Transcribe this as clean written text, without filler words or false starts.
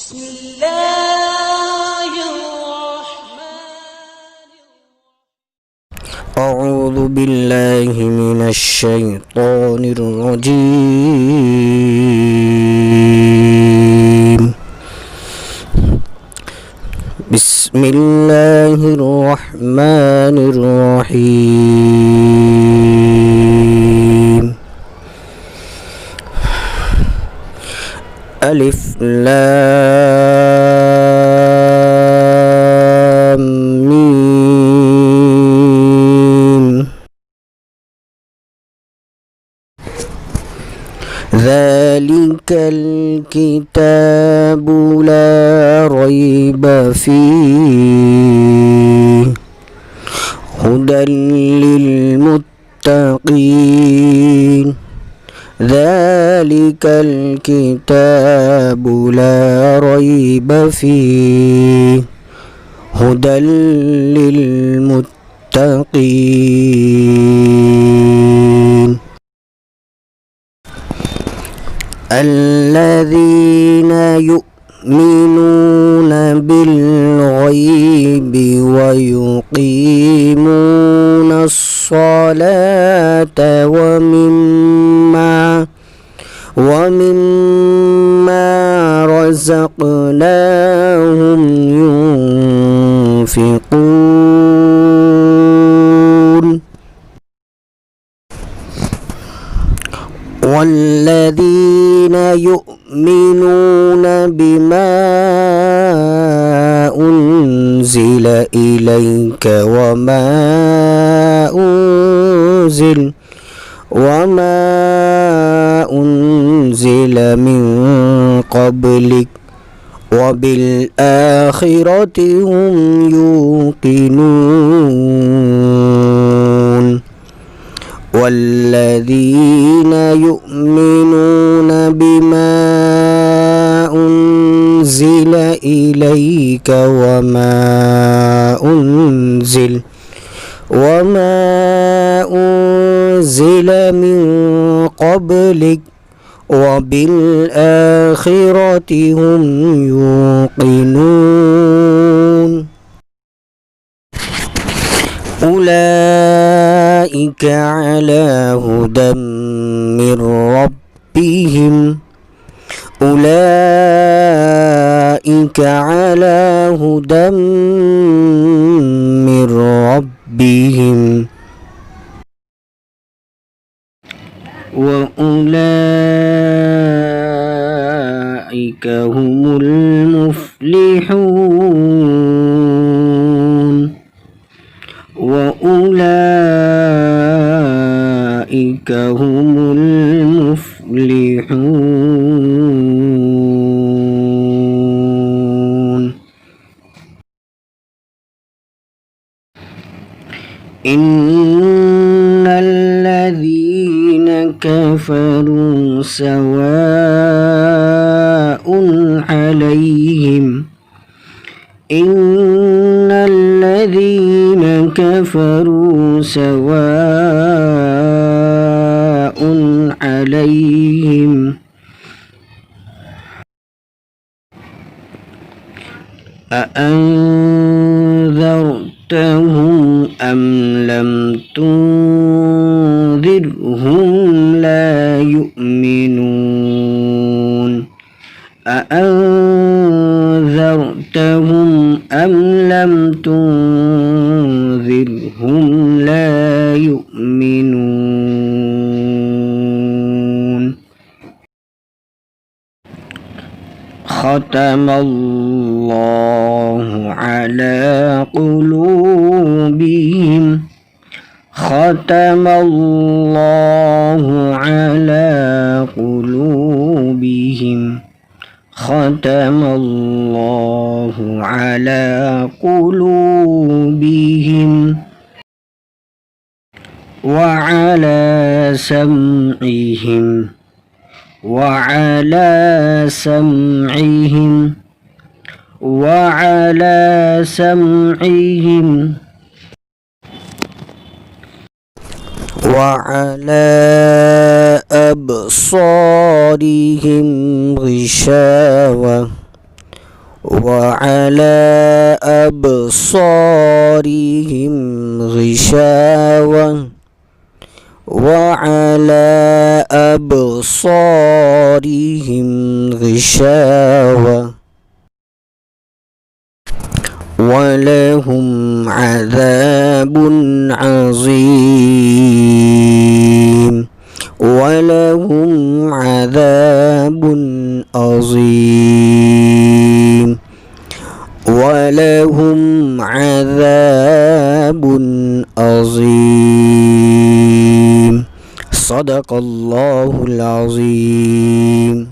بسم الله الرحمن أعوذ بالله من الشيطان الرجيم. بسم الله الرحمن الرحيم. ألف لام ميم. ذلك الكتاب لا ريب فيه هدى للمتقين. ذلك الكتاب لا ريب فيه هدى للمتقين. الذين يؤمنون بالغيب ويقيمون الصلاة ومما رزقناهم ينفقون. والذين يؤمنون بما أنزل إليك وما أنزل من قبلك وبالآخرة هم يوقنون. والذين يؤمنون بما أنزل إليك وما أنزل من قبلك وبالآخرة هم يوقنون. أولئك على هدى من ربهم أولئك على هدى من ربهم وأولئك هم المفلحون. وأولئك هم المفلحون. إن الذين كفروا سواء عليهم إن الذين كفروا سواء عليهم أأنذرتهم أم لم تنذرهم لا يؤمنون. أأنذرتهم أم لم تنذرهم لا يؤمنون. ختم الله على قلوبهم ختم الله على قلوبهم ختم الله على قلوبهم وعلى سمعهم وعلى أبصارهم غشاوة وعلى أبصارهم غشاوة وعلى أبصارهم غشاوة ولهم عذاب عظيم ولهم عذاب عظيم ولهم عذاب عظيم صدق الله العظيم.